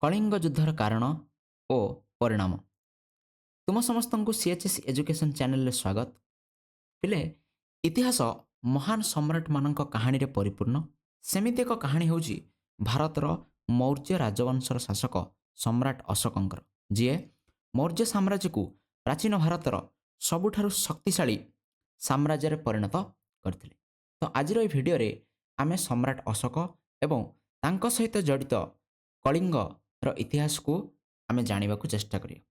କଳିଙ୍ଗ ଯୁଦ୍ଧର କାରଣ ଓ ପରିଣାମ। ତୁମ ସମସ୍ତଙ୍କୁ ସିଏଚ୍ଏସ୍ ଏଜୁକେସନ୍ ଚ୍ୟାନେଲରେ ସ୍ୱାଗତ। ପିଲେ, ଇତିହାସ ମହାନ ସମ୍ରାଟମାନଙ୍କ କାହାଣୀରେ ପରିପୂର୍ଣ୍ଣ। ସେମିତି ଏକ କାହାଣୀ ହେଉଛି ଭାରତର ମୌର୍ଯ୍ୟ ରାଜବଂଶର ଶାସକ ସମ୍ରାଟ ଅଶୋକଙ୍କର, ଯିଏ ମୌର୍ଯ୍ୟ ସାମ୍ରାଜ୍ୟକୁ ପ୍ରାଚୀନ ଭାରତର ସବୁଠାରୁ ଶକ୍ତିଶାଳୀ ସାମ୍ରାଜ୍ୟରେ ପରିଣତ କରିଥିଲେ। ତ ଆଜିର ଏହି ଭିଡ଼ିଓରେ ଆମେ ସମ୍ରାଟ ଅଶୋକ ଏବଂ ତାଙ୍କ ସହିତ ଜଡ଼ିତ କଳିଙ୍ଗର ଇତିହାସକୁ ଆମେ ଜାଣିବାକୁ ଚେଷ୍ଟା କରିବା।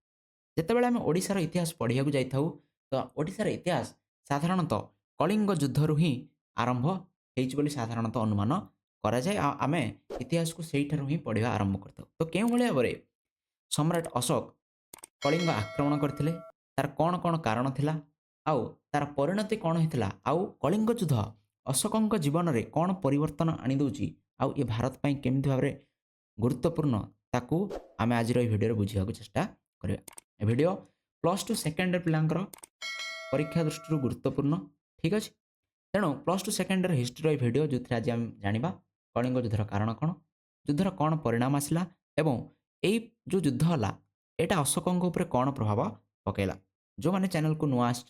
ଯେତେବେଳେ ଆମେ ଓଡ଼ିଶାର ଇତିହାସ ପଢ଼ିବାକୁ ଯାଇଥାଉ, ତ ଓଡ଼ିଶାର ଇତିହାସ ସାଧାରଣତଃ କଳିଙ୍ଗ ଯୁଦ୍ଧରୁ ହିଁ ଆରମ୍ଭ ହେଇଛି ବୋଲି ସାଧାରଣତଃ ଅନୁମାନ କରାଯାଏ। ଆଉ ଆମେ ଇତିହାସକୁ ସେଇଠାରୁ ହିଁ ପଢ଼ିବା ଆରମ୍ଭ କରିଥାଉ। ତ କେଉଁଭଳି ଭାବରେ ସମ୍ରାଟ ଅଶୋକ କଳିଙ୍ଗ ଆକ୍ରମଣ କରିଥିଲେ, ତାର କ'ଣ କ'ଣ କାରଣ ଥିଲା, ଆଉ ତାର ପରିଣତି କ'ଣ ହେଇଥିଲା, ଆଉ କଳିଙ୍ଗ ଯୁଦ୍ଧ ଅଶୋକଙ୍କ ଜୀବନରେ କ'ଣ ପରିବର୍ତ୍ତନ ଆଣିଦେଉଛି, ଆଉ ଏ ଭାରତ ପାଇଁ କେମିତି ଭାବରେ ଗୁରୁତ୍ୱପୂର୍ଣ୍ଣ, ତାକୁ ଆମେ ଆଜିର ଏହି ଭିଡ଼ିଓରେ ବୁଝିବାକୁ ଚେଷ୍ଟା କରିବା। ଏ ଭିଡ଼ିଓ +2 ସେକେଣ୍ଡ ଇୟର ପିଲାଙ୍କର ପରୀକ୍ଷା ଦୃଷ୍ଟିରୁ ଗୁରୁତ୍ୱପୂର୍ଣ୍ଣ, ଠିକ୍ ଅଛି। ତେଣୁ +2 ସେକେଣ୍ଡ ଇୟର ହିଷ୍ଟ୍ରିର ଏହି ଭିଡ଼ିଓ, ଯେଉଁଥିରେ ଆଜି ଆମେ ଜାଣିବା କଳିଙ୍ଗ ଯୁଦ୍ଧର କାରଣ କ'ଣ, ଯୁଦ୍ଧର କ'ଣ ପରିଣାମ ଆସିଲା ଏବଂ ଏଇ ଯେଉଁ ଯୁଦ୍ଧ ହେଲା ଏଇଟା ଅଶୋକଙ୍କ ଉପରେ କ'ଣ ପ୍ରଭାବ ପକାଇଲା। ଯେଉଁମାନେ ଚ୍ୟାନେଲକୁ ନୂଆ ଆସିଛ,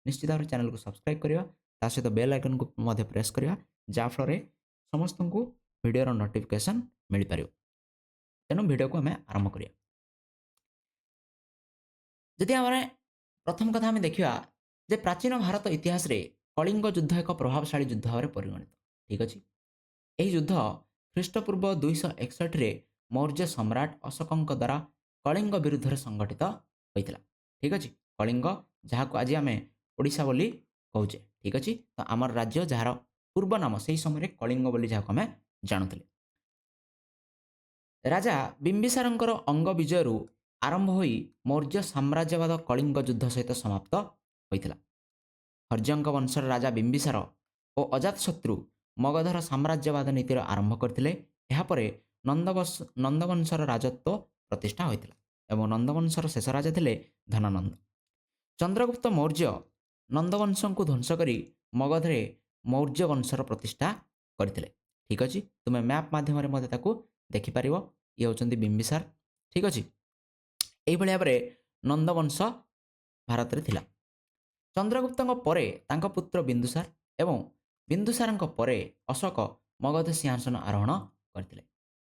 ନିଶ୍ଚିତ ଭାବରେ ଚ୍ୟାନେଲକୁ ସବସ୍କ୍ରାଇବ୍ କରିବା, ତା ସହିତ ବେଲ୍ ଆଇକନ୍କୁ ମଧ୍ୟ ପ୍ରେସ୍ କରିବା, ଯାହାଫଳରେ ସମସ୍ତଙ୍କୁ ଭିଡ଼ିଓର ନୋଟିଫିକେସନ୍ ମିଳିପାରିବ। ତେଣୁ ଭିଡ଼ିଓକୁ ଆମେ ଆରମ୍ଭ କରିବା। ଯଦି ଆମେ ପ୍ରଥମ କଥା ଆମେ ଦେଖିବା ଯେ ପ୍ରାଚୀନ ଭାରତ ଇତିହାସରେ କଳିଙ୍ଗ ଯୁଦ୍ଧ ଏକ ପ୍ରଭାବଶାଳୀ ଯୁଦ୍ଧ ଭାବରେ ପରିଗଣିତ, ଠିକ୍ ଅଛି। ଏହି ଯୁଦ୍ଧ ଖ୍ରୀଷ୍ଟପୂର୍ବ 261ରେ ମୌର୍ଯ୍ୟ ସମ୍ରାଟ ଅଶୋକଙ୍କ ଦ୍ୱାରା କଳିଙ୍ଗ ବିରୁଦ୍ଧରେ ସଂଗଠିତ ହୋଇଥିଲା, ଠିକ୍ ଅଛି। କଳିଙ୍ଗ, ଯାହାକୁ ଆଜି ଆମେ ଓଡ଼ିଶା ବୋଲି କହୁଛେ, ଠିକ୍ ଅଛି। ତ ଆମର ରାଜ୍ୟ, ଯାହାର ପୂର୍ବ ନାମ ସେହି ସମୟରେ କଳିଙ୍ଗ ବୋଲି ଯାହାକୁ ଆମେ ଜାଣୁଥିଲେ। ରାଜା ବିମ୍ବିସାରଙ୍କର ଅଙ୍ଗ ବିଜୟରୁ ଆରମ୍ଭ ହୋଇ ମୌର୍ଯ୍ୟ ସାମ୍ରାଜ୍ୟବାଦ କଳିଙ୍ଗ ଯୁଦ୍ଧ ସହିତ ସମାପ୍ତ ହୋଇଥିଲା। ହର୍ଯଙ୍କ ବଂଶର ରାଜା ବିମ୍ବିସାର ଓ ଅଜାତଶତ୍ରୁ ମଗଧର ସାମ୍ରାଜ୍ୟବାଦ ନୀତିର ଆରମ୍ଭ କରିଥିଲେ। ଏହାପରେ ନନ୍ଦବଂଶର ରାଜତ୍ୱ ପ୍ରତିଷ୍ଠା ହୋଇଥିଲା ଏବଂ ନନ୍ଦବଂଶର ଶେଷ ରାଜା ଥିଲେ ଧନାନନ୍ଦ। ଚନ୍ଦ୍ରଗୁପ୍ତ ମୌର୍ଯ୍ୟ ନନ୍ଦବଂଶଙ୍କୁ ଧ୍ୱଂସ କରି ମଗଧରେ ମୌର୍ଯ୍ୟ ବଂଶର ପ୍ରତିଷ୍ଠା କରିଥିଲେ, ଠିକ୍ ଅଛି। ତୁମେ ମ୍ୟାପ୍ ମାଧ୍ୟମରେ ମଧ୍ୟ ତାକୁ ଦେଖିପାରିବ। ଇଏ ହେଉଛନ୍ତି ବିମ୍ବିସାର, ଠିକ୍ ଅଛି। ଏଇଭଳି ଭାବରେ ନନ୍ଦବଂଶ ଭାରତରେ ଥିଲା। ଚନ୍ଦ୍ରଗୁପ୍ତଙ୍କ ପରେ ତାଙ୍କ ପୁତ୍ର ବିନ୍ଦୁସାର ଏବଂ ବିନ୍ଦୁସାରଙ୍କ ପରେ ଅଶୋକ ମଗଧ ସିଂହାସନ ଆରୋହଣ କରିଥିଲେ।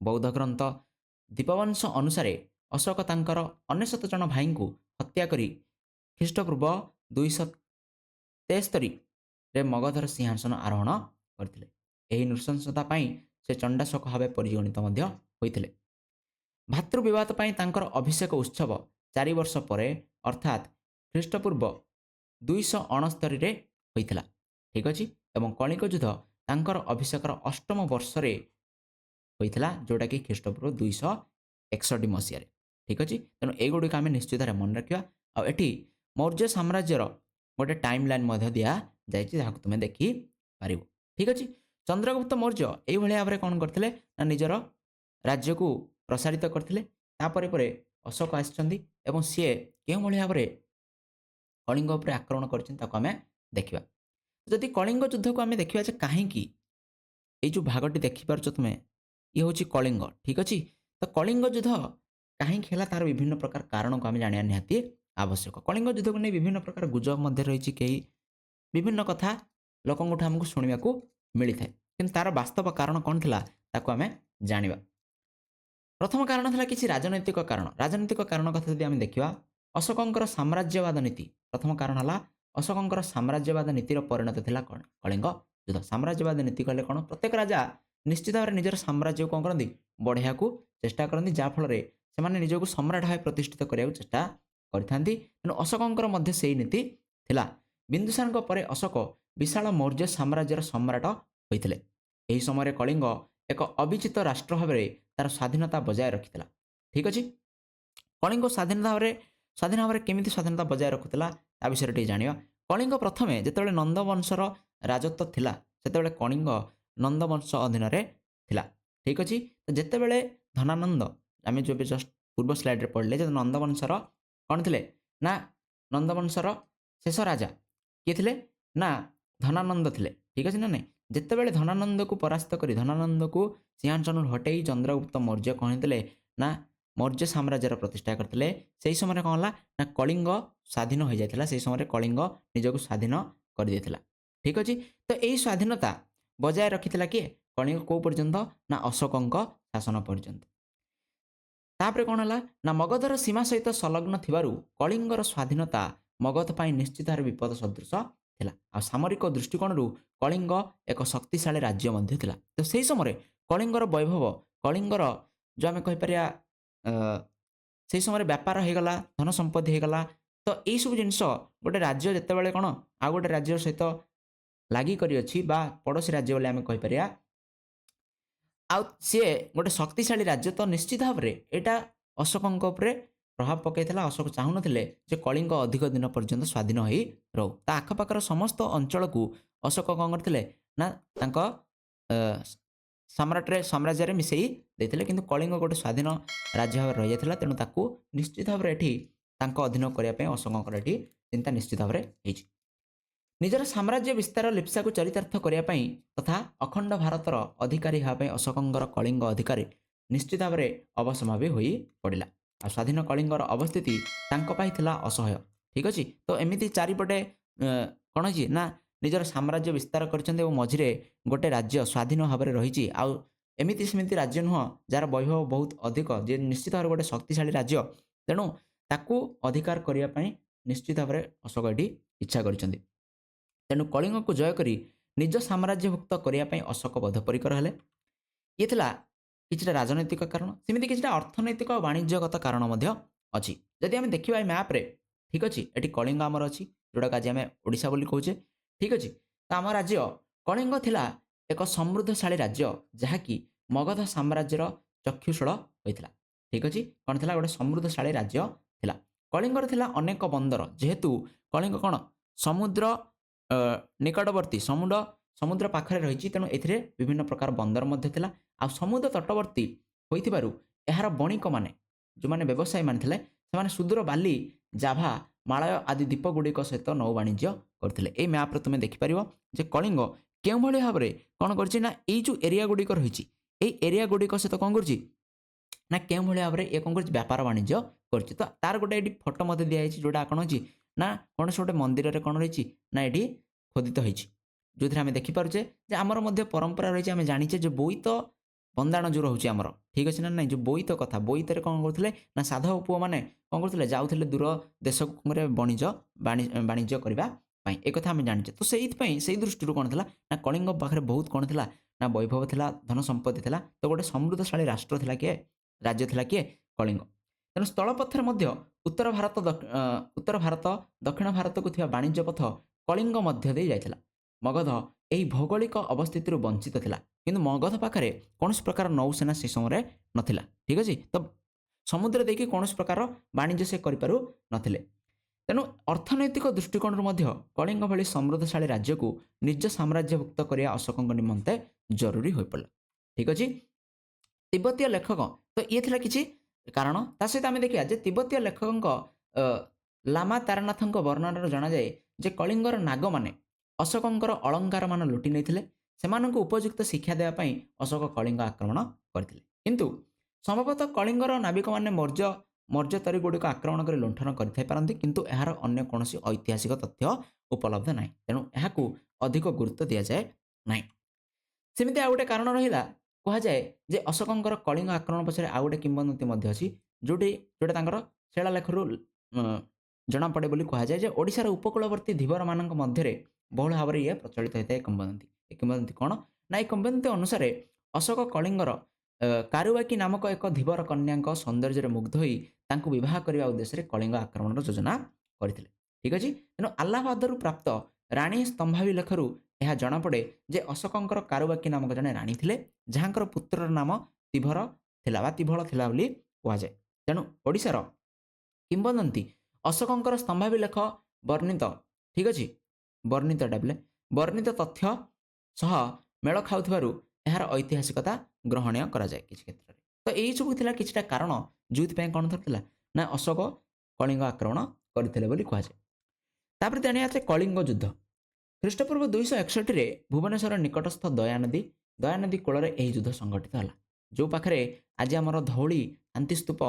ବୌଦ୍ଧ ଗ୍ରନ୍ଥ ଦୀପବଂଶ ଅନୁସାରେ ଅଶୋକ ତାଙ୍କର 99 ଜଣ ଭାଇଙ୍କୁ ହତ୍ୟା କରି ଖ୍ରୀଷ୍ଟପୂର୍ବ 273ରେ ମଗଧର ସିଂହାସନ ଆରୋହଣ କରିଥିଲେ। ଏହି ନୃଶଂସତା ପାଇଁ ସେ ଚଣ୍ଡାଶୋକ ଭାବେ ପରିଗଣିତ ମଧ୍ୟ ହୋଇଥିଲେ। ଭାତୃବିବାଦ ପାଇଁ ତାଙ୍କର ଅଭିଷେକ ଉତ୍ସବ 4 ବର୍ଷ ପରେ ଅର୍ଥାତ୍ ଖ୍ରୀଷ୍ଟପୂର୍ବ 269ରେ ହୋଇଥିଲା, ଠିକ୍ ଅଛି। ଏବଂ କଳିଙ୍ଗ ଯୁଦ୍ଧ ତାଙ୍କର ଅଭିଷେକର 8ମ ବର୍ଷରେ ହୋଇଥିଲା, ଯେଉଁଟାକି ଖ୍ରୀଷ୍ଟପୂର୍ବ 261 ମସିହାରେ, ଠିକ୍ ଅଛି। ତେଣୁ ଏଇଗୁଡ଼ିକ ଆମେ ନିଶ୍ଚିତ ଭାବରେ ମନେ ରଖିବା। ଆଉ ଏଠି ମୌର୍ଯ୍ୟ ସାମ୍ରାଜ୍ୟର ଗୋଟେ ଟାଇମ୍ ଲାଇନ୍ ମଧ୍ୟ ଦିଆଯାଇଛି, ଯାହାକୁ ତୁମେ ଦେଖିପାରିବ, ଠିକ୍ ଅଛି। ଚନ୍ଦ୍ରଗୁପ୍ତ ମୌର୍ଯ୍ୟ ଏଇଭଳି ଭାବରେ କ'ଣ କରିଥିଲେ ନା ନିଜର ରାଜ୍ୟକୁ ପ୍ରସାରିତ କରିଥିଲେ। ତାପରେ ପରେ ଅଶୋକ ଆସିଛନ୍ତି ଏବଂ ସିଏ କେଉଁଭଳି ଭାବରେ କଳିଙ୍ଗ ଉପରେ ଆକ୍ରମଣ କରିଛନ୍ତି ତାକୁ ଆମେ ଦେଖିବା। ଯଦି କଳିଙ୍ଗ ଯୁଦ୍ଧକୁ ଆମେ ଦେଖିବା ଯେ କାହିଁକି, ଏଇ ଯେଉଁ ଭାଗଟି ଦେଖିପାରୁଛ ତୁମେ, ଇଏ ହେଉଛି କଳିଙ୍ଗ, ଠିକ୍ ଅଛି। ତ କଳିଙ୍ଗ ଯୁଦ୍ଧ କାହିଁକି ହେଲା, ତାର ବିଭିନ୍ନ ପ୍ରକାର କାରଣକୁ ଆମେ ଜାଣିବା ନିହାତି ଆବଶ୍ୟକ। କଳିଙ୍ଗ ଯୁଦ୍ଧକୁ ନେଇ ବିଭିନ୍ନ ପ୍ରକାର ଗୁଜବ ମଧ୍ୟ ରହିଛି, କେହି ବିଭିନ୍ନ କଥା ଲୋକଙ୍କଠୁ ଆମକୁ ଶୁଣିବାକୁ ମିଳିଥାଏ, କିନ୍ତୁ ତାର ବାସ୍ତବ କାରଣ କ'ଣ ଥିଲା ତାକୁ ଆମେ ଜାଣିବା। ପ୍ରଥମ କାରଣ ଥିଲା କିଛି ରାଜନୈତିକ କାରଣ। ରାଜନୈତିକ କାରଣ କଥା ଯଦି ଆମେ ଦେଖିବା, ଅଶୋକଙ୍କର ସାମ୍ରାଜ୍ୟବାଦ ନୀତି। ପ୍ରଥମ କାରଣ ହେଲା ଅଶୋକଙ୍କର ସାମ୍ରାଜ୍ୟବାଦ ନୀତିର ପରିଣତ ଥିଲା କଳିଙ୍ଗ ଯୁଦ୍ଧ। ସାମ୍ରାଜ୍ୟବାଦ ନୀତି କହିଲେ କ'ଣ, ପ୍ରତ୍ୟେକ ରାଜା ନିଶ୍ଚିତ ଭାବରେ ନିଜର ସାମ୍ରାଜ୍ୟକୁ କ'ଣ କରନ୍ତି, ବଢ଼େଇବାକୁ ଚେଷ୍ଟା କରନ୍ତି, ଯାହାଫଳରେ ସେମାନେ ନିଜକୁ ସମ୍ରାଟ ଭାବେ ପ୍ରତିଷ୍ଠିତ କରିବାକୁ ଚେଷ୍ଟା କରିଥାନ୍ତି। ତେଣୁ ଅଶୋକଙ୍କର ମଧ୍ୟ ସେଇ ନୀତି ଥିଲା। ବିନ୍ଦୁସାରଙ୍କ ପରେ ଅଶୋକ ବିଶାଳ ମୌର୍ଯ୍ୟ ସାମ୍ରାଜ୍ୟର ସମ୍ରାଟ ହୋଇଥିଲେ। ଏହି ସମୟରେ କଳିଙ୍ଗ ଏକ ଅବିଚିତ ରାଷ୍ଟ୍ର ଭାବରେ ତାର ସ୍ୱାଧୀନତା ବଜାୟ ରଖିଥିଲା, ଠିକ୍ ଅଛି। କଳିଙ୍ଗ ସ୍ୱାଧୀନ ଭାବରେ କେମିତି ସ୍ୱାଧୀନତା ବଜାୟ ରଖୁଥିଲା ତା ବିଷୟରେ ଟିକେ ଜାଣିବା। କଳିଙ୍ଗ ପ୍ରଥମେ ଯେତେବେଳେ ନନ୍ଦବଂଶର ରାଜତ୍ୱ ଥିଲା, ସେତେବେଳେ କଳିଙ୍ଗ ନନ୍ଦବଂଶ ଅଧୀନରେ ଥିଲା, ଠିକ୍ ଅଛି। ତ ଯେତେବେଳେ ଧନାନନ୍ଦ, ଆମେ ଯେଉଁ ଏବେ ଜଷ୍ଟ ପୂର୍ବ ସ୍ଲାଇଡ଼ରେ ପଢ଼ିଲେ ଯେ ନନ୍ଦବଂଶର କ'ଣ ଥିଲେ ନା ନନ୍ଦବଂଶର ଶେଷ ରାଜା କିଏ ଥିଲେ ନା ଧନାନନ୍ଦ ଥିଲେ, ଠିକ୍ ଅଛି ନା ନାହିଁ। ଯେତେବେଳେ ଧନାନନ୍ଦକୁ ପରାସ୍ତ କରି ଧନାନନ୍ଦକୁ ସିଂହାସନରୁ ହଟେଇ ଚନ୍ଦ୍ରଗୁପ୍ତ ମୌର୍ଯ୍ୟ କ'ଣ ହେଇଥିଲେ ନା मौर्य साम्राज्यर प्रतिष्ठा करते से समय कौन है ना कलिंग स्वाधीन हो जाता से समय कलिंग निजक स्वाधीन कर देता ठीक अच्छे तो यही स्वाधीनता बजाय रखी किए कलिंग कौ पर्यंत ना अशोक शासन पर्यंत तापर कौन है ना मगधर सीमा सहित संलग्न थिबारु कलिंगर स्वाधीनता मगध पर निश्चित भाव विपद सदृश थिला आ सामरिक दृष्टिकोण कलिंग एक शक्तिशाली राज्य मध्य थिला तो सही समय कलिंगर वैभव कलिंगर जो आम कहीपर से समय व्यापार हो गला धन संपत्ति हो गला तो यही सब जिनस गोटे राज्य जिते कौन आ गोटे राज्य सहित लागिक अच्छी पड़ोशी राज्य बोले आम कहीपर आउ सी गोटे शक्तिशाली राज्य तो निश्चित भाव में यहाँ अशोक प्रभाव पकईला अशोक चाहून जे कलिंग अधिक दिन पर्यंत स्वाधीन हो रो ता आखपाखर समस्त अंचल को अशोक कौन करते ना सम्राटे साम्राज्य मिसई देते किंतु कलिंग गोटे स्वाधीन राज्य भाव रही जाता तेणु ताकू निश्चित भाव में ये अधीन करने अशोक ये चिंता निश्चित भाव में निजर साम्राज्य विस्तार लिप्सा को चरितार्थ करने तथा अखंड भारतर अधिकारी हाँपाई अशोकंर कलिंग अधिकारी निश्चित भाव में अवसंभावी हो पड़ा आ स्वाधीन कलिंगर अवस्थिति थिला असह्य ठीक अच्छे तो एमती चारिपटे कौन है ना निजर साम्राज्य विस्तार कर मझे गोटे राज्य स्वाधीन भाव में रही एमती सेमती राज्य नुह जार वैभव बहुत अधिक जे निश्चित भाव गोटे शक्तिशाली राज्य तेणु ताकू अधिकार करने निश्चित भाव में अशोक ये इच्छा कर तेणु कलिंग को जय करी निज साम्राज्यभुक्त करने अशोक बद्धपरिकर हेले ये किसी राजनैतिक कारण सेमती किसी अर्थनैतिक और वाणिज्यगत कारण अच्छी जदि आम देखा मैप्रे ठीक अच्छे ये कलिंग आमर अच्छी जोटा आज आम ओडिशा बोली कहूचे ठीक अच्छे तो आम राज्य कलिंग थिला एक समृद्धशाली राज्य जहाँकि मगध साम्राज्यर चक्षुषूल होता ठीक अच्छे कौन थी गोटे समृद्धशाली राज्य थिला कलिंगर थिला अनेक बंदर जेहेतु कलिंग कौन समुद्र निकटवर्ती समुद्र पाखरे रही तेणु ए विभिन्न प्रकार बंदर थिला आ समुद्र तटवर्ती होइथिबारु एहार बणिक माने जो माने व्यवसायी माने थिले सेमाने सुदूर बाली जाभा मालय आदि द्वीप गुड़िक सहित नौ वाणिज्य करथिले ए मैप रे तुमे देखि परिबो जे कलिंग केउ भली भाबरे कोन करछि ना एई जो एरिया गुड़िक रहिछि एई एरिया गुड़िक सहित कोन करछि ना केउ भली भाबरे ए कोन करछि व्यापार वाणिज्य करछि तो तार गोटे एडी फोटो मते दिया हिछि जोटा कोन अछि ना कोन गोटे मंदिर रे कोन रहिछि ना एडी खोदित होइछि जो आम देखिपारे जे आमर मध्य परंपरा रही आम जाचे जो बोईत बंदाण जो रोचे आमर ठीक अच्छे ना ना जो बोईत कथा बोईत कौन करते ना साधव पुओ मैंने कौन करते जाऊे दूर देश वाणिज्य करने एक कथा आम जाचे तो से दृष्टि कौन थी ना कलिंग पाखे बहुत कौन थी ना वैभव थी धन संपत्ति थी तो गोटे समृद्धशाली राष्ट्र थी किए राज्य थी किए कलिंग तेणु स्थलपथर उत्तर भारत दक्षिण भारत को थी वाणिज्य पथ कलिंग मध्य दे जाइथिला मगध यही भौगोलिक अवस्थिति वंचित थिला किंतु मगध पाखे कौन प्रकार नौसेना से समय नथिला ठीक अच्छे तो समुद्र देखिए कौन प्रकार वाणिज्य से करूँ नथिले तेणु अर्थनैतिक दृष्टिकोण कलिंग भली समृद्धशाली राज्य को निज साम्राज्यभुक्त करने अशोक निमंते जरूरी हो पड़ा ठीक अच्छे तिब्बतीय लेखक तो ये थिला किछि कारण ता सहित आम देखिए जे तिब्बतीय लेखक लामा तारानाथ वर्णन जना जाए जे कलिंगर नाग माने अशोकंकर अलंकार मान लुटि नहीं उपयुक्त शिक्षा देवाई अशोक कलिंग आक्रमण करते किंतु संभवतः कलिंगर नाविक मैंने मौर्य तरी गुड़िक आक्रमण कर लुंठन करते किंतु यार अन्य कौन ऐतिहासिक तथ्य उपलब्ध ना तेणु यह अधिक गुरुत्व दि जाए ना सेमती आ गए कारण रहा कहुए जे अशोकंकर कलिंग आक्रमण पछरे आ गए किंवदंती अच्छी जोटा शिलालेखरू जना पड़े बोली कहुए जे ओडिशार उपकूलवर्ती धीवर मान मध्य बहुल भाव में ये प्रचलित होता है किंवदंती किंवदंती कौन ना ये किंवदंती अनुसार अशोक कलिंगर कारुवाकी नामक एक धीवर कन्या सौंदर्य मुग्ध होता विवाह करने उद्देश्य कलिंग आक्रमण योजना करते ठीक अच्छे तेणु आलाहाबाद प्राप्त राणी स्तंभावी लेखरू यह जनापड़े जे अशोकंकर कारुवाकी नामक जड़े राणी थे जहाँकर पुत्र नाम तिभर थिला तिभल थिला बोली कहुए तेणु ओडिशार किंवदंती अशोकंकर स्तंभावी लेख वर्णित ठीक अच्छे वर्णित तथ्य सह मेल खाऊथिबारु यार ऐतिहासिकता ग्रहणीय करा जाए किसी क्षेत्र में तो यही सब थिला किछटा कारण जो कौन था ना अशोक कलिंग आक्रमण करते बोली कहुए तापर जाने कलिंग युद्ध ख्रीष्टपूर्व 261 भुवनेश्वर निकटस्थ दयानदी कूल यह युद्ध संघटित है जो पाखे आज आमर धौली शांतिस्तूप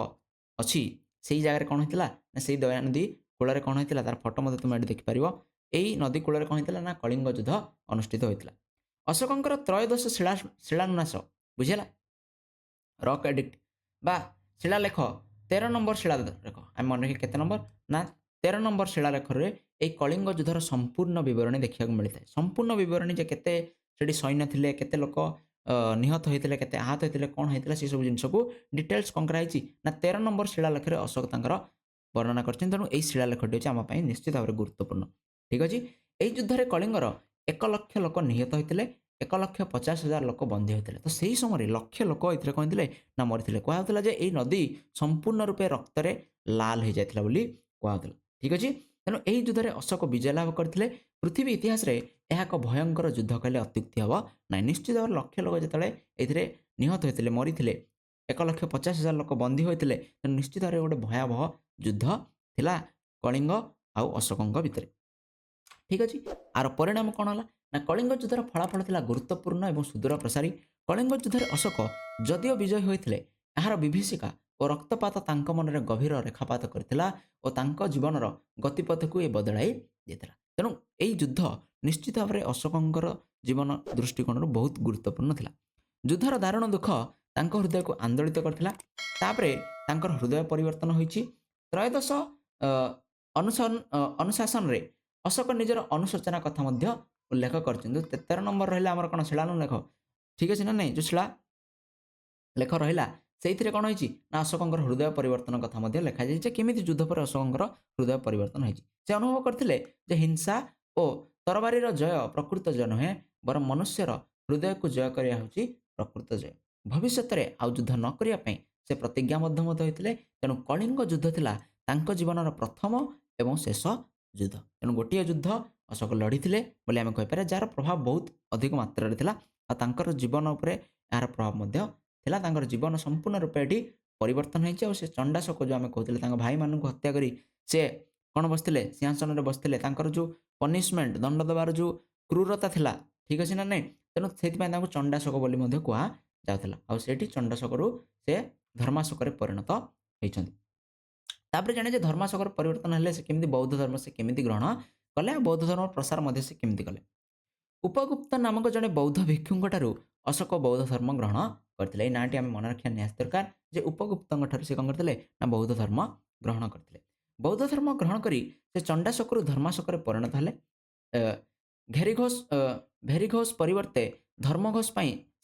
अच्छी से जगह कौन होता ना से दया नदी कूल कौन होता तार फटो मत तुम ये देखिपर यही नदी कूल कौन होता ना कलिंग युद्ध अनुष्ठित होता अशोकंकर त्रयोदश शिलान्यास बुझीला रॉक एडिक्ट बा शिलालेख 13 नंबर शिलालेख आम मन रखिए केते नंबर ना 13 नंबर शिलालेख ये कलिंग युद्धर संपूर्ण बरणी देखा मिलता है संपूर्ण बरणी जे केते सेठी सैन्य थिले केते लोक निहत होते केते आहत होते कौन होता से सब जिनस को डिटेल्स कौन कराई ना 13 नंबर शिलालेख अशोक तांकर वर्णना कर तेणु यही शिलालेखटी हूँ आम निश्चित भाव में गुरुत्वपूर्ण ठीक अच्छे यही युद्ध कलिंगर 1 लाख लोक निहत होते 1,50,000 लोक बंदी होते तो सही समय लक्ष लोक ये कौन थे ना मरी कहला जे ये नदी संपूर्ण रूपे रक्त लाल हो जाता कहला ठीक अच्छे तेणु यही युद्ध अशोक विजय लाभ करते पृथ्वी इतिहास रे यह एक भयंकर युद्ध कहले अत्युक्ति हम ना निश्चित भाव लक्ष लोक जो ये निहत होते मरी 1,50,000 लोक बंदी होते निश्चित भाव गोटे भयावह युद्ध थिला कलिंग आउ अशोक भितर ठीक अच्छे आर परिणाम कौन है ना कलिंग युद्धर फलाफल था गुरुत्वपूर्ण और सुदूर प्रसारी कलिंग युद्धर अशोक जदिओ विजय होते यार विभीषिका और रक्तपात तांक मन में गभीर रेखापात करथिला और तांक जीवनर गतिपथ को ये बदलाई देता तेणु यही युद्ध निश्चित भाव में अशोकंकर जीवन दृष्टिकोण बहुत गुरुत्वपूर्ण था युद्धर दारुण दुख तांक हृदय को आंदोलित करथिला तापरे तांकर हृदय परिवर्तन होईछि त्रयोदश अनुशासन रे अशोक निजर अनुशोचना कथा मध्य उल्लेख कर 13 नंबर रहा आमर कौन शिलालेख ठीक अच्छे ना नहीं जो शिला लेख रहा से कौन होती ना अशोकंकर हृदय परिवर्तन कथा मध्य लिखा जाए केमी युद्ध पर अशोकंकर हृदय परिवर्तन होती से अनुभव करते हिंसा और तरबारीर जय प्रकृत जय नुहे बर मनुष्यर हृदय को जय करने हूँ प्रकृत जय भविष्य में आउ युद्ध न करने से प्रतिज्ञाबद्ध होते तेणु कलिंग युद्ध थिला तांको जीवनर प्रथम एवं शेष युद्ध तेणु गोटे युद्ध अशोक लड़ी बोले आम कहीपर जार प्रभाव बहुत अधिक मात्रा था और जीवन उपर यार प्रभाव थिला जीवन संपूर्ण रूपे ये परिवर्तन होती से चंडाशोक जो आम कहते भाई मान हत्या करी से कौन बसते सिंहासन में बसते जो पनिशमेंट दंड देवार जो क्रूरता थिला ठीक अच्छे ना नहीं तेणु से चंडाशोक बोली कह जाऊला आठी चंडाशोक से धर्माशोक परिणत होती तापर जाने धर्माशोक परिवर्तन है से केमी बौद्ध धर्म से केमी ग्रहण कले बौद्ध धर्म प्रसार मध्य से केमी कले उपगुप्त नामक जड़े बौद्ध भिक्षुं अशोक बौद्ध धर्म ग्रहण करते नाटी आम मन रखा निहाती दरकार जे उपगुप्त से कौन करते ना बौद्ध धर्म ग्रहण करते बौद्ध धर्म ग्रहण करी से चंडाशोक धर्माशोक परिणत है भेरीघोष परिवर्ते धर्मघोष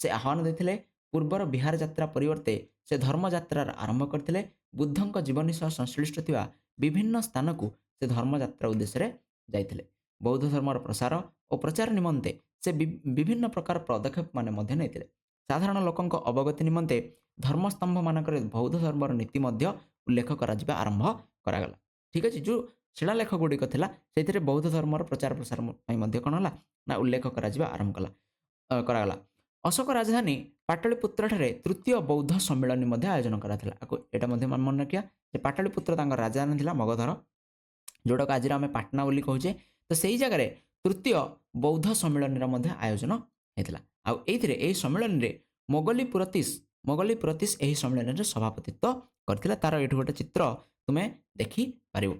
से आह्वान देते पूर्वर बिहार यात्रा परिवर्ते से धर्मयात्रार आरंभ करते बुद्धों जीवनी सह संश्लिष्ट थिबा विभिन्न स्थान को से धर्मयात्रा उद्देश्य जाइथिले बौद्ध धर्मर प्रसार और प्रचार निमंते से विभिन्न प्रकार पदक्षेप माने नैथिले साधारण लोकंक अवगति निमंते धर्मस्तंभ मानक बौद्ध धर्मर नीति मध्य उल्लेख करा आरंभ करागला ठीक अच्छे जो शिलालेख गुड़िक थिला से बौद्ध धर्मर प्रचार प्रसार कौन है ना उल्लेख करा आरंभ करागला अशोक राजधानी पाटलिपुत्र ठारे तृतीय बौद्ध सम्मेलन आयोजन कराया मन रखिया पाटलिपुत्र राजधानी थिला मगधर जोड़क आज आम पाटना बोली कहूचे तो सही जगह तृतीय बौद्ध सम्मेलन आयोजन होता आई सम्मेलन में मोगली पुरतीस यही सम्मेलन में सभापतित्व करथिला तार ये गोटे चित्र तुम्हें देखिपर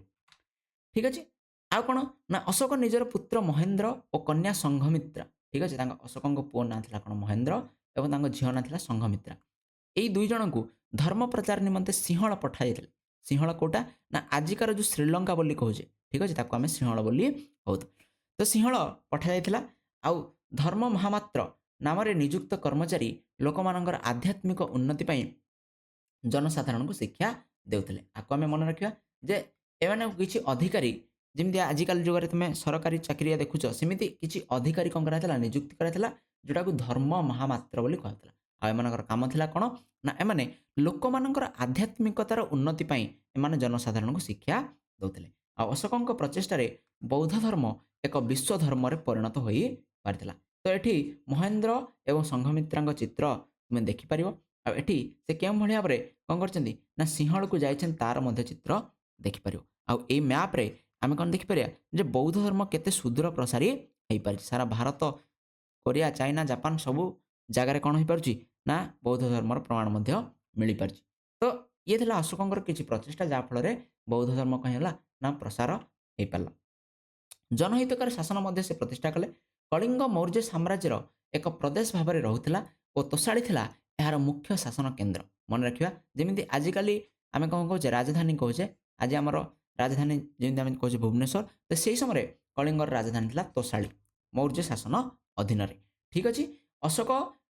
ठीक अच्छे आउ कौन ना अशोक निजर पुत्र महेंद्र और कन्या संघमित्रा ठीक अच्छे अशोक पुओ ना कौन महेंद्र और झील ना संघमित्रा यही दुई जन को धर्म प्रचार निमंते सिंहल पठाई सिंहल कोटा ना आजिकार जो श्रीलंका बोली कहूचे ठीक अच्छे आम सिंहल बोली कहू तो सिंहल पठा जाइथिला आउ धर्म महामात्र नाम नियुक्त कर्मचारी लोक मानकर आध्यात्मिक उन्नति जनसाधारण को शिक्षा देउथिले आको आम मन रखा जे एमाने किछि अधिकारी जमी आजिकल जुग में तुम सरकारी चाकरिया देखुच सेमती किसी अधिकारी कौन कराइला नियुक्ति कराइला जोटा को धर्म महामात्र बोली कहला आ एमनकर काम थिला कौन ना एमाने लोक मानकर आध्यात्मिकतार उन्नति एमाने जनसाधारण को शिक्षा दौथिले आ अशोकंक प्रचेष्टार बौद्ध धर्म एक विश्व धर्म रे परिणत हो पारिथिला तो एठी महेंद्र एवं संघमित्रा चित्र तुम देखिपर आठी से क्यों भाव में कौन कर ना सिंहल को जाइछन तार मध्य चित्र देखिपर आउ ए मैप रे आम कौन देखिपर जे बौद्ध धर्म केते सुदूर प्रसारी हो पारि सारा भारत कोरिया चाइना जापान सबू जगार कौन हो पारुछि ନା ବୌଦ୍ଧ ଧର୍ମର ପ୍ରମାଣ ମଧ୍ୟ ମିଳିପାରିଛି। ତ ଇଏ ଥିଲା ଅଶୋକଙ୍କର କିଛି ପ୍ରଚେଷ୍ଟା ଯାହାଫଳରେ ବୌଦ୍ଧ ଧର୍ମ କ'ଣ ହେଲା ନା ପ୍ରସାର ହେଇପାରିଲା। ଜନହିତକାରୀ ଶାସନ ମଧ୍ୟ ସେ ପ୍ରତିଷ୍ଠା କଲେ। କଳିଙ୍ଗ ମୌର୍ଯ୍ୟ ସାମ୍ରାଜ୍ୟର ଏକ ପ୍ରଦେଶ ଭାବରେ ରହୁଥିଲା ଓ ତୋଷାଳି ଥିଲା ଏହାର ମୁଖ୍ୟ ଶାସନ କେନ୍ଦ୍ର। ମନେ ରଖିବା, ଯେମିତି ଆଜିକାଲି ଆମେ କ'ଣ କହୁଛେ ରାଜଧାନୀ କହୁଛେ, ଆଜି ଆମର ରାଜଧାନୀ ଯେମିତି ଆମେ କହୁଛେ ଭୁବନେଶ୍ୱର, ତ ସେହି ସମୟରେ କଳିଙ୍ଗର ରାଜଧାନୀ ଥିଲା ତୋଷାଳି ମୌର୍ଯ୍ୟ ଶାସନ ଅଧୀନରେ। ଠିକ୍ ଅଛି, ଅଶୋକ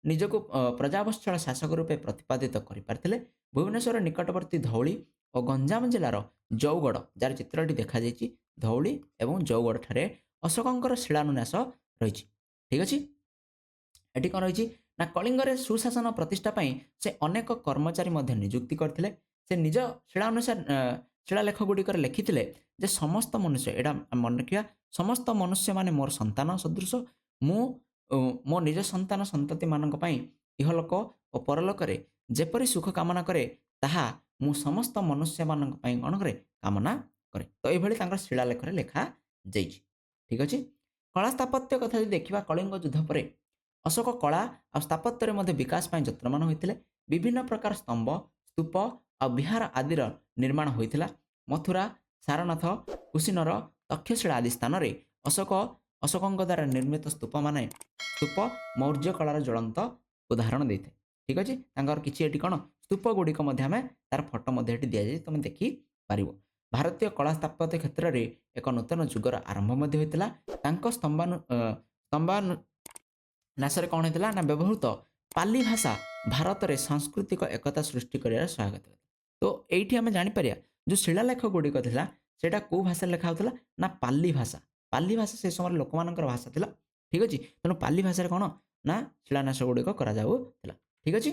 ନିଜକୁ ପ୍ରଜାବତ୍ସଳ ଶାସକ ରୂପେ ପ୍ରତିପାଦିତ କରିପାରିଥିଲେ। ଭୁବନେଶ୍ୱର ନିକଟବର୍ତ୍ତୀ ଧଉଳି ଓ ଗଞ୍ଜାମ ଜିଲ୍ଲାର ଜଉଗଡ଼, ଯାହାର ଚିତ୍ରଟି ଦେଖାଯାଇଛି, ଧଉଳି ଏବଂ ଜଉଗଡ଼ ଠାରେ ଅଶୋକଙ୍କର ଶିଳାନ୍ୟାସ ରହିଛି। ଠିକ୍ ଅଛି, ଏଠି କ'ଣ ରହିଛି ନା କଳିଙ୍ଗରେ ସୁଶାସନ ପ୍ରତିଷ୍ଠା ପାଇଁ ସେ ଅନେକ କର୍ମଚାରୀ ମଧ୍ୟ ନିଯୁକ୍ତି କରିଥିଲେ। ସେ ନିଜ ଶିଳାଲେଖ ଗୁଡ଼ିକରେ ଲେଖିଥିଲେ ଯେ ସମସ୍ତ ମନୁଷ୍ୟ, ଏଇଟା ମନେ ରଖିବା, ସମସ୍ତ ମନୁଷ୍ୟମାନେ ମୋର ସନ୍ତାନ ସଦୃଶ। ମୁଁ ମୋ ନିଜ ସନ୍ତାନ ସନ୍ତତିମାନଙ୍କ ପାଇଁ ଇହଲୋକ ଓ ପରଲୋକରେ ଯେପରି ସୁଖ କାମନା କରେ ତାହା ମୁଁ ସମସ୍ତ ମନୁଷ୍ୟମାନଙ୍କ ପାଇଁ କ'ଣ କରେ, କାମନା କରେ। ତ ଏଇଭଳି ତାଙ୍କର ଶିଳାଲେଖରେ ଲେଖାଯାଇଛି। ଠିକ୍ ଅଛି, କଳା ସ୍ଥାପତ୍ୟ କଥା ଯଦି ଦେଖିବା, କଳିଙ୍ଗ ଯୁଦ୍ଧ ପରେ ଅଶୋକ କଳା ଆଉ ସ୍ଥାପତ୍ୟରେ ମଧ୍ୟ ବିକାଶ ପାଇଁ ଯତ୍ନବାନ ହୋଇଥିଲେ। ବିଭିନ୍ନ ପ୍ରକାର ସ୍ତମ୍ଭ, ସ୍ତୂପ ଆଉ ବିହାର ଆଦିର ନିର୍ମାଣ ହୋଇଥିଲା। ମଥୁରା, ସାରନାଥ, କୁଶିନର, ତକ୍ଷଶିଳା ଆଦି ସ୍ଥାନରେ ଅଶୋକଙ୍କ ଦ୍ୱାରା ନିର୍ମିତ ସ୍ତୂପ ମୌର୍ଯ୍ୟ କଳାର ଜ୍ୱଳନ୍ତ ଉଦାହରଣ ଦେଇଥାଏ। ଠିକ୍ ଅଛି, ତାଙ୍କର କିଛି ଏଠି କ'ଣ ସ୍ତୂପ ଗୁଡ଼ିକ ମଧ୍ୟ ଆମେ ତାର ଫଟୋ ମଧ୍ୟ ଏଠି ଦିଆଯାଇଛି, ତୁମେ ଦେଖିପାରିବ। ଭାରତୀୟ କଳା ସ୍ଥାପତ୍ୟ କ୍ଷେତ୍ରରେ ଏକ ନୂତନ ଯୁଗର ଆରମ୍ଭ ମଧ୍ୟ ହୋଇଥିଲା। ତାଙ୍କ ନାଶରେ କ'ଣ ହେଇଥିଲା ନା ବ୍ୟବହୃତ ପାଲି ଭାଷା ଭାରତରେ ସାଂସ୍କୃତିକ ଏକତା ସୃଷ୍ଟି କରିବାରେ ସହାୟକ ଥିଲା। ତ ଏଇଠି ଆମେ ଜାଣିପାରିବା ଯେଉଁ ଶିଳାଲେଖ ଗୁଡ଼ିକ ଥିଲା ସେଇଟା କେଉଁ ଭାଷାରେ ଲେଖା ହେଉଥିଲା ନା ପାଲି ଭାଷା। ପାଲି ଭାଷା ସେ ସମୟରେ ଲୋକମାନଙ୍କର ଭାଷା ଥିଲା। ଠିକ୍ ଅଛି, ତେଣୁ ପାଲି ଭାଷାରେ କ'ଣ ନା ଶିଳାନ୍ୟାସ ଗୁଡ଼ିକ କରାଯାଉଥିଲା। ଠିକ୍ ଅଛି,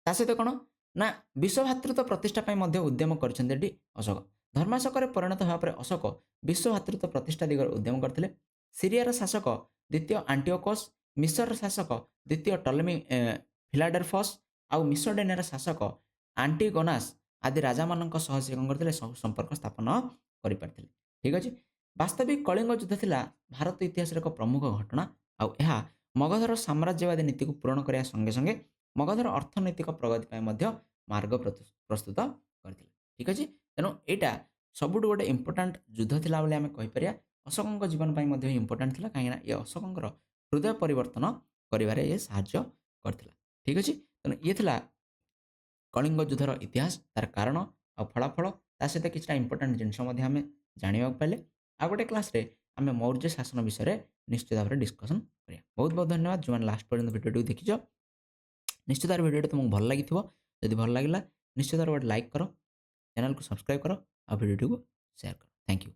ତା ସହିତ କ'ଣ ନା ବିଶ୍ୱଭାତୃତ୍ୱ ପ୍ରତିଷ୍ଠା ପାଇଁ ମଧ୍ୟ ଉଦ୍ୟମ କରିଛନ୍ତି ଏଠି ଅଶୋକ। ଧର୍ମାଶୋକରେ ପରିଣତ ହେବା ପରେ ଅଶୋକ ବିଶ୍ୱଭାତୃତ୍ୱ ପ୍ରତିଷ୍ଠା ଦିଗରେ ଉଦ୍ୟମ କରିଥିଲେ। ସିରିଆର ଶାସକ ଦ୍ୱିତୀୟ ଆଣ୍ଟିଓକସ୍, ମିଶରର ଶାସକ ଦ୍ୱିତୀୟ ଟଲେମି ଫିଲାଡେଲଫସ୍ ଆଉ ମିସୋଡେନିଆର ଶାସକ ଆଣ୍ଟିଗୋନାସ୍ ଆଦି ରାଜାମାନଙ୍କ ସହ ସେ କ'ଣ କରିଥିଲେ, ସବୁ ସମ୍ପର୍କ ସ୍ଥାପନ କରିପାରିଥିଲେ। ଠିକ୍ ଅଛି, ବାସ୍ତବିକ କଳିଙ୍ଗ ଯୁଦ୍ଧ ଥିଲା ଭାରତ ଇତିହାସର ଏକ ପ୍ରମୁଖ ଘଟଣା ଆଉ ଏହା ମଗଧର ସାମ୍ରାଜ୍ୟବାଦୀ ନୀତିକୁ ପୂରଣ କରିବା ସଙ୍ଗେ ସଙ୍ଗେ ମଗଧର ଅର୍ଥନୈତିକ ପ୍ରଗତି ପାଇଁ ମଧ୍ୟ ମାର୍ଗ ପ୍ରସ୍ତୁତ କରିଥିଲା। ଠିକ୍ ଅଛି, ତେଣୁ ଏଇଟା ସବୁଠୁ ଗୋଟେ ଇମ୍ପୋର୍ଟାଣ୍ଟ ଯୁଦ୍ଧ ଥିଲା ବୋଲି ଆମେ କହିପାରିବା। ଅଶୋକଙ୍କ ଜୀବନ ପାଇଁ ମଧ୍ୟ ଇମ୍ପୋର୍ଟାଣ୍ଟ ଥିଲା, କାହିଁକିନା ଏ ଅଶୋକଙ୍କର ହୃଦୟ ପରିବର୍ତ୍ତନ କରିବାରେ ଏ ସାହାଯ୍ୟ କରିଥିଲା। ଠିକ୍ ଅଛି, ତେଣୁ ଇଏ ଥିଲା କଳିଙ୍ଗ ଯୁଦ୍ଧର ଇତିହାସ, ତାର କାରଣ ଆଉ ଫଳାଫଳ, ତା ସହିତ କିଛିଟା ଇମ୍ପୋର୍ଟାଣ୍ଟ ଜିନିଷ ମଧ୍ୟ ଆମେ ଜାଣିବାକୁ ପାଇଲେ। ଆଉ ଗୋଟେ କ୍ଲାସ୍ରେ ଆମେ ମୌର୍ଯ୍ୟ ଶାସନ ବିଷୟରେ ନିଶ୍ଚିତ ଭାବରେ ଡିସ୍କସନ୍ କରିବା। ବହୁତ ବହୁତ ଧନ୍ୟବାଦ ଯେଉଁମାନେ ଲାଷ୍ଟ ପର୍ଯ୍ୟନ୍ତ ଭିଡ଼ିଓଟିକୁ ଦେଖିଛ। ନିଶ୍ଚିତ ଭାବରେ ଭିଡ଼ିଓଟି ତୁମକୁ ଭଲ ଲାଗିଥିବ। ଯଦି ଭଲ ଲାଗିଲା ନିଶ୍ଚିତ ଭାବରେ ଗୋଟେ ଲାଇକ୍ କର, ଚ୍ୟାନେଲକୁ ସବସ୍କ୍ରାଇବ୍ କର ଆଉ ଭିଡ଼ିଓଟିକୁ ସେୟାର କର। Thank you.